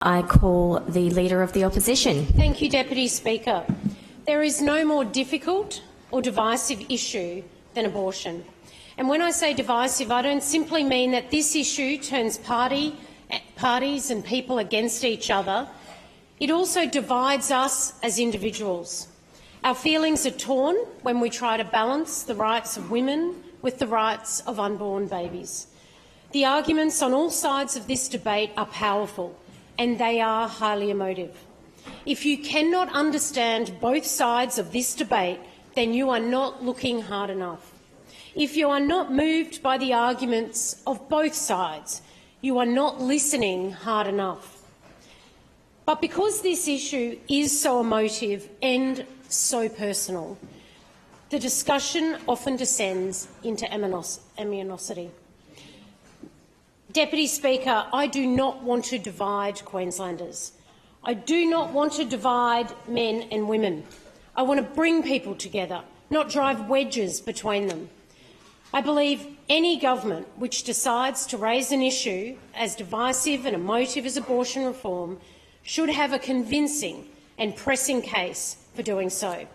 I call the Leader of the Opposition. Thank you, Deputy Speaker. There is no more difficult or divisive issue than abortion. And when I say divisive, I don't simply mean that this issue turns parties and people against each other. It also divides us as individuals. Our feelings are torn when we try to balance the rights of women with the rights of unborn babies. The arguments on all sides of this debate are powerful, and they are highly emotive. If you cannot understand both sides of this debate, then you are not looking hard enough. If you are not moved by the arguments of both sides, you are not listening hard enough. But because this issue is so emotive and so personal, the discussion often descends into animosity. Deputy Speaker, I do not want to divide Queenslanders. I do not want to divide men and women. I want to bring people together, not drive wedges between them. I believe any government which decides to raise an issue as divisive and emotive as abortion reform should have a convincing and pressing case for doing so.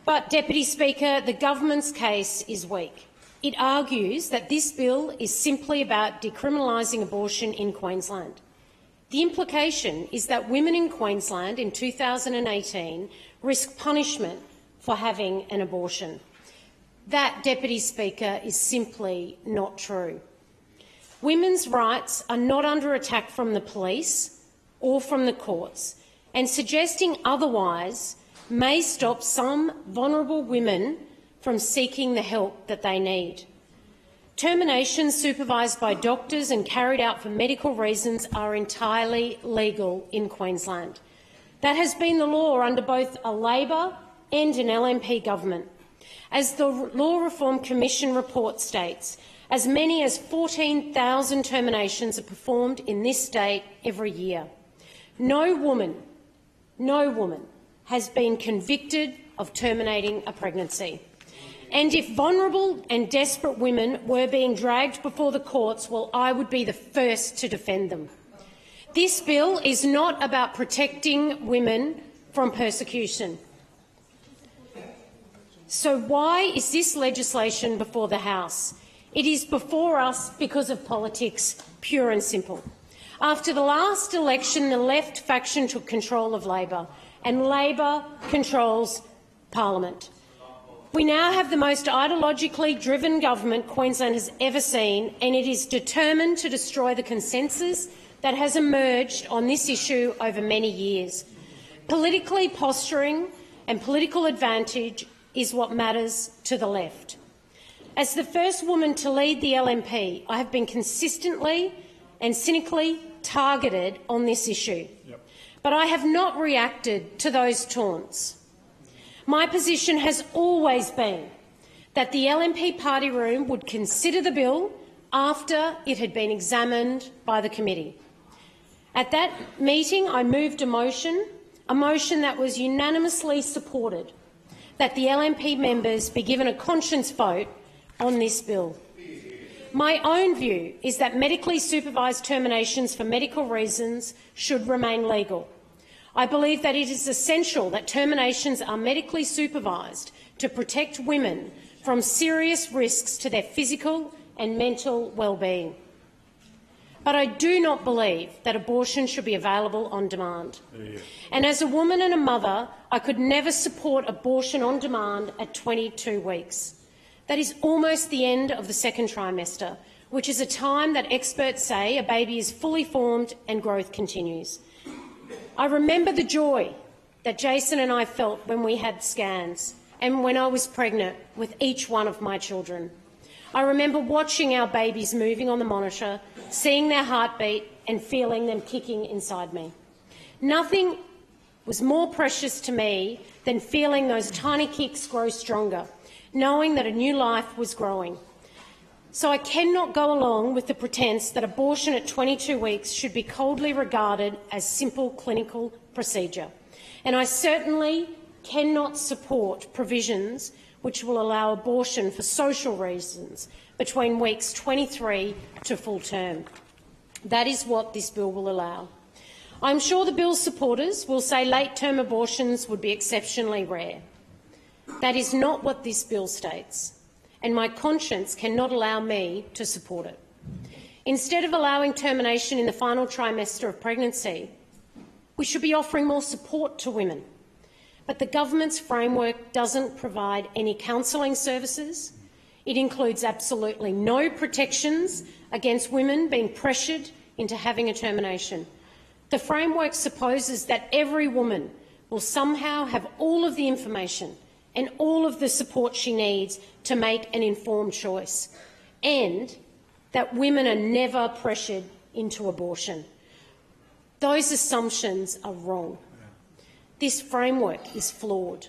But, Deputy Speaker, the government's case is weak. It argues that this bill is simply about decriminalising abortion in Queensland. The implication is that women in Queensland in 2018 risk punishment for having an abortion. That, Deputy Speaker, is simply not true. Women's rights are not under attack from the police or from the courts, and suggesting otherwise may stop some vulnerable women from seeking the help that they need. Terminations supervised by doctors and carried out for medical reasons are entirely legal in Queensland. That has been the law under both a Labor and an LNP government. As the Law Reform Commission report states, as many as 14,000 terminations are performed in this state every year. No woman has been convicted of terminating a pregnancy. And if vulnerable and desperate women were being dragged before the courts, well, I would be the first to defend them. This bill is not about protecting women from persecution. So why is this legislation before the House? It is before us because of politics, pure and simple. After the last election, the left faction took control of Labor, and Labor controls Parliament. We now have the most ideologically driven government Queensland has ever seen, and it is determined to destroy the consensus that has emerged on this issue over many years. Politically posturing and political advantage is what matters to the left. As the first woman to lead the LNP, I have been consistently and cynically targeted on this issue. But I have not reacted to those taunts. My position has always been that the LNP party room would consider the bill after it had been examined by the committee. At that meeting, I moved a motion that was unanimously supported, that the LNP members be given a conscience vote on this bill. My own view is that medically supervised terminations for medical reasons should remain legal. I believe that it is essential that terminations are medically supervised to protect women from serious risks to their physical and mental well-being. But I do not believe that abortion should be available on demand. And as a woman and a mother, I could never support abortion on demand at 22 weeks. That is almost the end of the second trimester, which is a time that experts say a baby is fully formed and growth continues. I remember the joy that Jason and I felt when we had scans and when I was pregnant with each one of my children. I remember watching our babies moving on the monitor, seeing their heartbeat and feeling them kicking inside me. Nothing was more precious to me than feeling those tiny kicks grow stronger, knowing that a new life was growing. So I cannot go along with the pretence that abortion at 22 weeks should be coldly regarded as simple clinical procedure. And I certainly cannot support provisions which will allow abortion for social reasons between weeks 23 to full term. That is what this bill will allow. I'm sure the bill's supporters will say late-term abortions would be exceptionally rare. That is not what this bill states, and my conscience cannot allow me to support it. Instead of allowing termination in the final trimester of pregnancy, we should be offering more support to women. But the government's framework doesn't provide any counselling services. It includes absolutely no protections against women being pressured into having a termination. The framework supposes that every woman will somehow have all of the information and all of the support she needs to make an informed choice, and that women are never pressured into abortion. Those assumptions are wrong. This framework is flawed.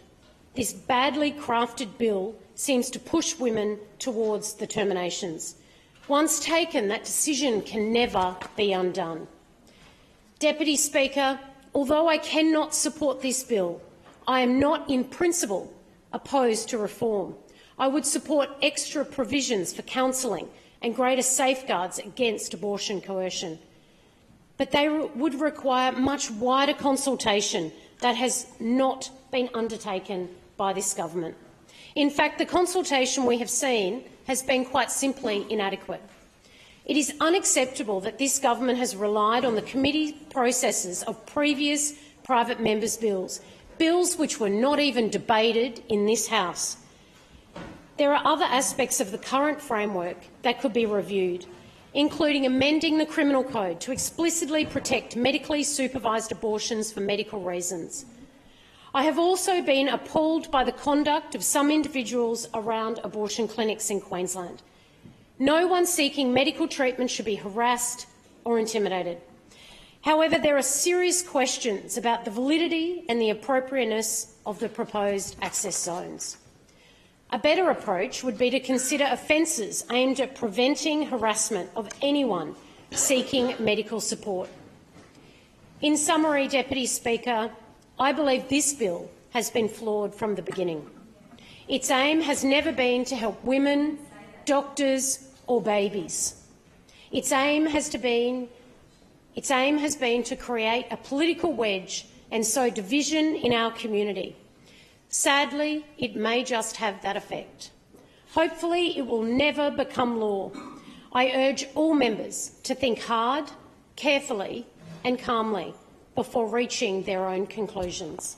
This badly crafted bill seems to push women towards the terminations. Once taken, that decision can never be undone. Deputy Speaker, although I cannot support this bill, I am not in principle opposed to reform. I would support extra provisions for counselling and greater safeguards against abortion coercion. But they would require much wider consultation that has not been undertaken by this government. In fact, the consultation we have seen has been quite simply inadequate. It is unacceptable that this government has relied on the committee processes of previous private members' bills, bills which were not even debated in this House. There are other aspects of the current framework that could be reviewed, including amending the Criminal Code to explicitly protect medically supervised abortions for medical reasons. I have also been appalled by the conduct of some individuals around abortion clinics in Queensland. No one seeking medical treatment should be harassed or intimidated. However, there are serious questions about the validity and the appropriateness of the proposed access zones. A better approach would be to consider offences aimed at preventing harassment of anyone seeking medical support. In summary, Deputy Speaker, I believe this bill has been flawed from the beginning. Its aim has never been to help women, doctors or babies. Its aim has been to create a political wedge and sow division in our community. Sadly, it may just have that effect. Hopefully, it will never become law. I urge all members to think hard, carefully and calmly before reaching their own conclusions.